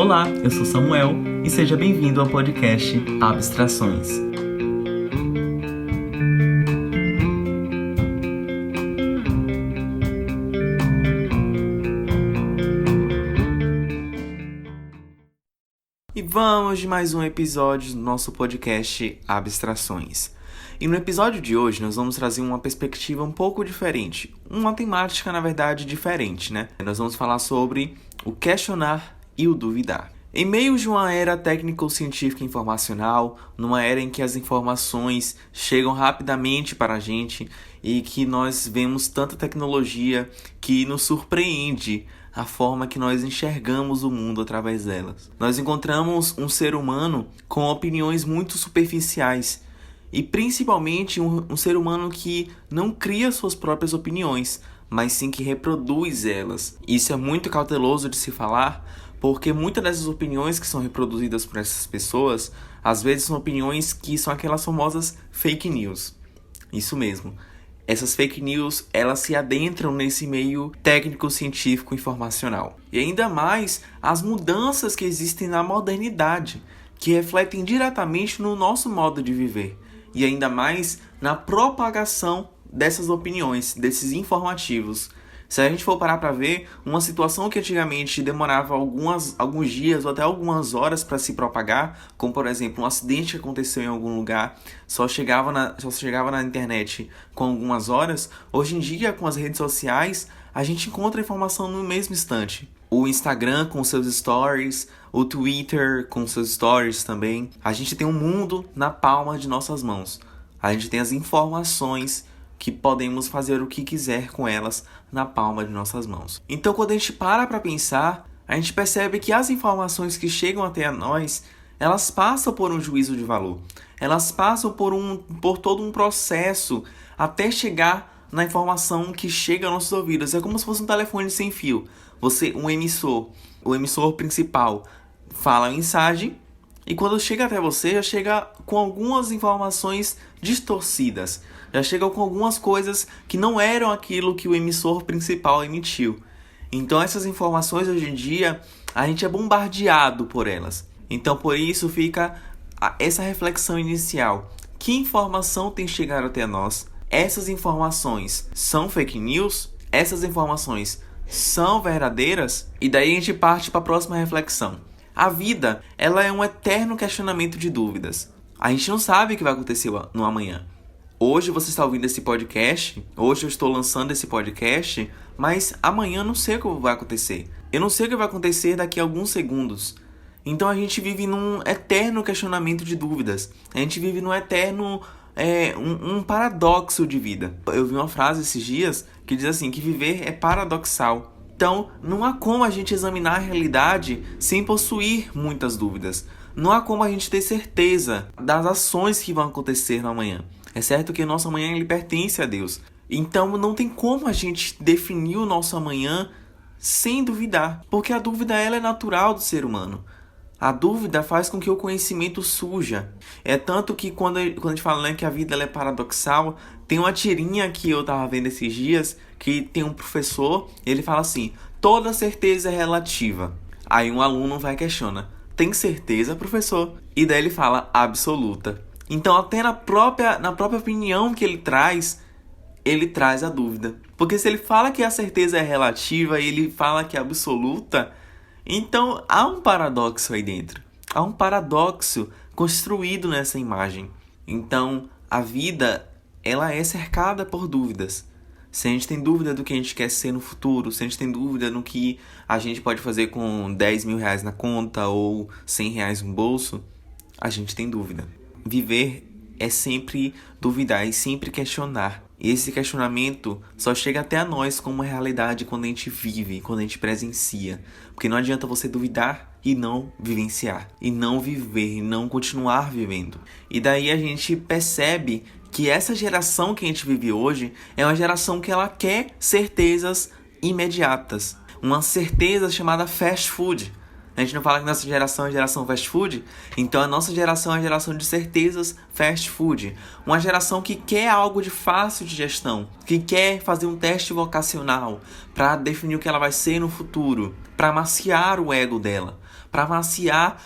Olá, eu sou Samuel e seja bem-vindo ao podcast Abstrações. E vamos de mais um episódio do nosso podcast Abstrações. E no episódio de hoje nós vamos trazer uma perspectiva um pouco diferente, uma temática na verdade diferente, né? Nós vamos falar sobre o questionar e o duvidar. Em meio de uma era técnico-científica informacional, numa era em que as informações chegam rapidamente para a gente e que nós vemos tanta tecnologia que nos surpreende a forma que nós enxergamos o mundo através delas. Nós encontramos um ser humano com opiniões muito superficiais e principalmente um ser humano que não cria suas próprias opiniões, mas sim que reproduz elas. Isso é muito cauteloso de se falar, porque muitas dessas opiniões que são reproduzidas por essas pessoas, às vezes são opiniões que são aquelas famosas fake news. Isso mesmo. Essas fake news, elas se adentram nesse meio técnico-científico informacional. E ainda mais as mudanças que existem na modernidade, que refletem diretamente no nosso modo de viver. E ainda mais na propagação dessas opiniões, desses informativos. Se a gente for parar para ver, uma situação que antigamente demorava alguns dias ou até algumas horas para se propagar, como por exemplo um acidente que aconteceu em algum lugar, só chegava na internet com algumas horas, hoje em dia com as redes sociais a gente encontra a informação no mesmo instante. O Instagram com seus stories, o Twitter com seus stories também. A gente tem um mundo na palma de nossas mãos. A gente tem as informações que podemos fazer o que quiser com elas na palma de nossas mãos. Então, quando a gente para pensar, a gente percebe que as informações que chegam até nós, elas passam por um juízo de valor. Elas passam por todo um processo até chegar na informação que chega aos nossos ouvidos. É como se fosse um telefone sem fio. O emissor principal fala a mensagem e quando chega até você, já chega com algumas informações distorcidas. Já chega com algumas coisas que não eram aquilo que o emissor principal emitiu. Então essas informações hoje em dia, a gente é bombardeado por elas. Então por isso fica essa reflexão inicial. Que informação tem chegado até nós? Essas informações são fake news? Essas informações são verdadeiras? E daí a gente parte para a próxima reflexão. A vida, ela é um eterno questionamento de dúvidas. A gente não sabe o que vai acontecer no amanhã. Hoje você está ouvindo esse podcast, hoje eu estou lançando esse podcast, mas amanhã eu não sei o que vai acontecer. Eu não sei o que vai acontecer daqui a alguns segundos. Então a gente vive num eterno questionamento de dúvidas. A gente vive num eterno um paradoxo de vida. Eu vi uma frase esses dias que diz assim, que viver é paradoxal. Então não há como a gente examinar a realidade sem possuir muitas dúvidas. Não há como a gente ter certeza das ações que vão acontecer no amanhã. É certo que o nosso amanhã ele pertence a Deus. Então não tem como a gente definir o nosso amanhã sem duvidar. Porque a dúvida ela é natural do ser humano. A dúvida faz com que o conhecimento surja. É tanto que quando a gente fala, né, que a vida ela é paradoxal, tem uma tirinha que eu estava vendo esses dias, que tem um professor, ele fala assim, toda certeza é relativa. Aí um aluno vai e questiona, tem certeza, professor? E daí ele fala, absoluta. Então até na própria opinião que ele traz a dúvida. Porque se ele fala que a certeza é relativa e ele fala que é absoluta, então há um paradoxo aí dentro. Há um paradoxo construído nessa imagem. Então a vida ela é cercada por dúvidas. Se a gente tem dúvida do que a gente quer ser no futuro, se a gente tem dúvida no que a gente pode fazer com 10 mil reais na conta ou 100 reais no bolso, a gente tem dúvida. Viver é sempre duvidar e sempre questionar. E esse questionamento só chega até a nós como realidade quando a gente vive, quando a gente presencia. Porque não adianta você duvidar e não vivenciar, e não viver, e não continuar vivendo. E daí a gente percebe que essa geração que a gente vive hoje é uma geração que ela quer certezas imediatas. Uma certeza chamada fast food. A gente não fala que nossa geração é a geração fast food? Então a nossa geração é a geração de certezas fast food. Uma geração que quer algo de fácil de gestão, que quer fazer um teste vocacional para definir o que ela vai ser no futuro, para maciar o ego dela, para maciar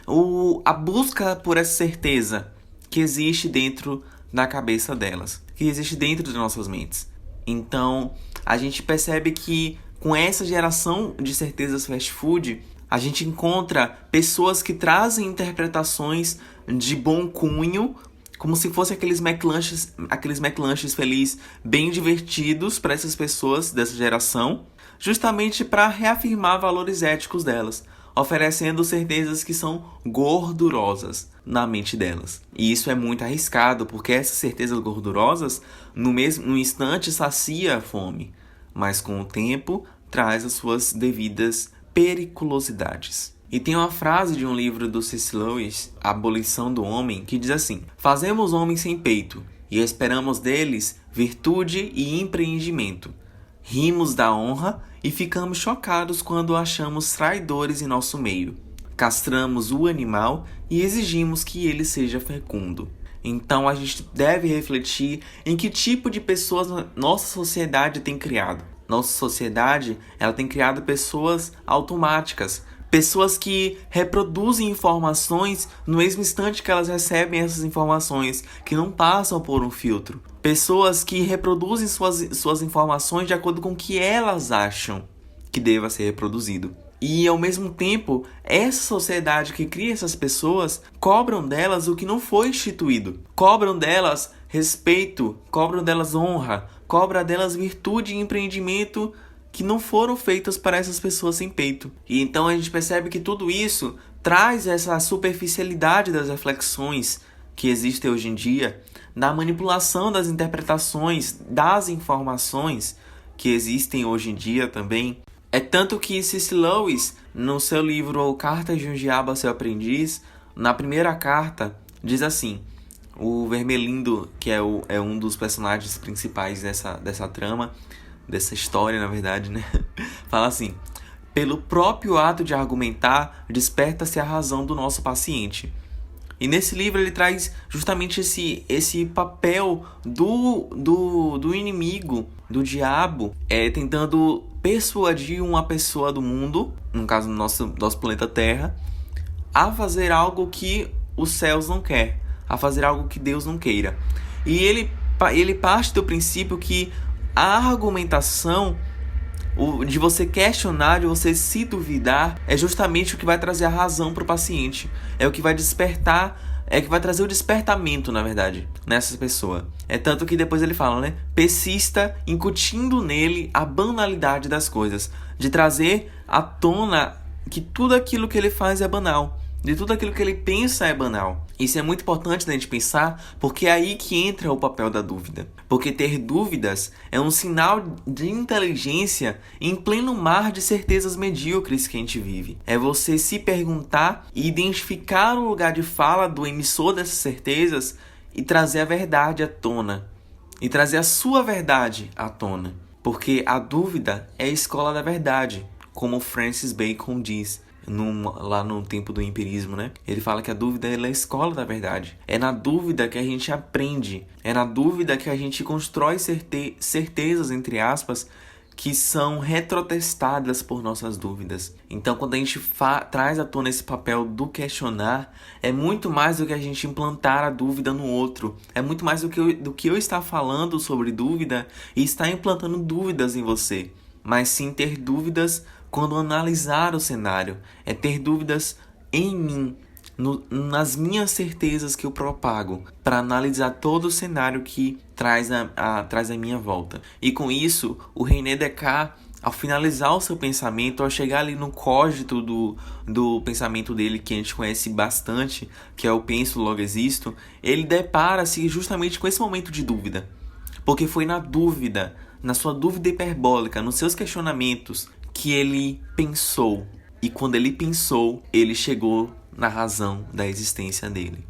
a busca por essa certeza que existe dentro da cabeça delas, que existe dentro de nossas mentes. Então a gente percebe que com essa geração de certezas fast food, a gente encontra pessoas que trazem interpretações de bom cunho, como se fossem aqueles McLanches felizes, bem divertidos para essas pessoas dessa geração, justamente para reafirmar valores éticos delas, oferecendo certezas que são gordurosas na mente delas. E isso é muito arriscado, porque essas certezas gordurosas, no instante, sacia a fome, mas com o tempo traz as suas devidas periculosidades. E tem uma frase de um livro do C.S. Lewis, A Abolição do Homem, que diz assim: fazemos homens sem peito e esperamos deles virtude e empreendimento. Rimos da honra e ficamos chocados quando achamos traidores em nosso meio. Castramos o animal e exigimos que ele seja fecundo. Então a gente deve refletir em que tipo de pessoas nossa sociedade tem criado. Nossa sociedade, ela tem criado pessoas automáticas, pessoas que reproduzem informações no mesmo instante que elas recebem essas informações, que não passam por um filtro. Pessoas que reproduzem suas informações de acordo com o que elas acham que deva ser reproduzido. E, ao mesmo tempo, essa sociedade que cria essas pessoas cobram delas o que não foi instituído. Cobram delas respeito, cobram delas honra, cobram delas virtude e empreendimento que não foram feitas para essas pessoas sem peito. E então a gente percebe que tudo isso traz essa superficialidade das reflexões que existem hoje em dia, da manipulação das interpretações, das informações que existem hoje em dia também. É tanto que C.S. Lewis, no seu livro Cartas de um Diabo a seu Aprendiz, na primeira carta, diz assim: o Vermelindo, que é um dos personagens principais dessa trama, dessa história, na verdade, né? Fala assim: pelo próprio ato de argumentar, desperta-se a razão do nosso paciente. E nesse livro ele traz justamente esse papel do inimigo, do diabo, tentando persuadir uma pessoa do mundo, no caso do nosso planeta Terra, a fazer algo que os céus não quer, a fazer algo que Deus não queira. E ele parte do princípio que a argumentação, de você questionar, de você se duvidar, é justamente o que vai trazer a razão para o paciente. É o que vai despertar, é que vai trazer o despertamento, na verdade, nessa pessoa. É tanto que depois ele fala, né? Persista incutindo nele a banalidade das coisas, de trazer à tona que tudo aquilo que ele faz é banal, de tudo aquilo que ele pensa é banal. Isso é muito importante da gente pensar, porque é aí que entra o papel da dúvida. Porque ter dúvidas é um sinal de inteligência em pleno mar de certezas medíocres que a gente vive. É você se perguntar e identificar o lugar de fala do emissor dessas certezas e trazer a verdade à tona. E trazer a sua verdade à tona. Porque a dúvida é a escola da verdade, como Francis Bacon diz. Lá no tempo do empirismo, né? Ele fala que a dúvida é a escola da verdade. É na dúvida que a gente aprende. É na dúvida que a gente constrói certezas, entre aspas, que são retrotestadas por nossas dúvidas. Então, quando a gente traz à tona esse papel do questionar, é muito mais do que a gente implantar a dúvida no outro. É muito mais do que eu estar falando sobre dúvida e estar implantando dúvidas em você. Mas sim ter dúvidas quando analisar o cenário, é ter dúvidas em mim, nas minhas certezas que eu propago, para analisar todo o cenário que traz a minha volta. E com isso, o René Descartes, ao finalizar o seu pensamento, ao chegar ali no cógito do pensamento dele, que a gente conhece bastante, que é o penso, logo existo, ele depara-se justamente com esse momento de dúvida. Porque foi na dúvida, na sua dúvida hiperbólica, nos seus questionamentos, que ele pensou. E quando ele pensou, ele chegou na razão da existência dele.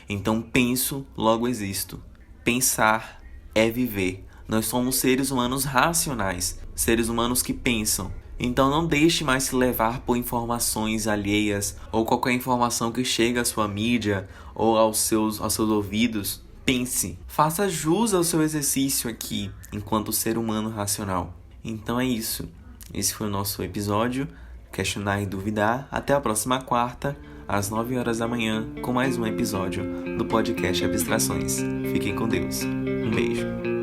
Então, penso, logo existo. Pensar é viver. Nós somos seres humanos racionais, seres humanos que pensam. Então não deixe mais se levar por informações alheias ou qualquer informação que chega à sua mídia ou aos seus ouvidos. Pense, faça jus ao seu exercício aqui, enquanto ser humano racional. Então é isso. Esse foi o nosso episódio. Questionar e duvidar. Até a próxima quarta, às 9 horas da manhã, com mais um episódio do podcast Abstrações. Fiquem com Deus. Um beijo.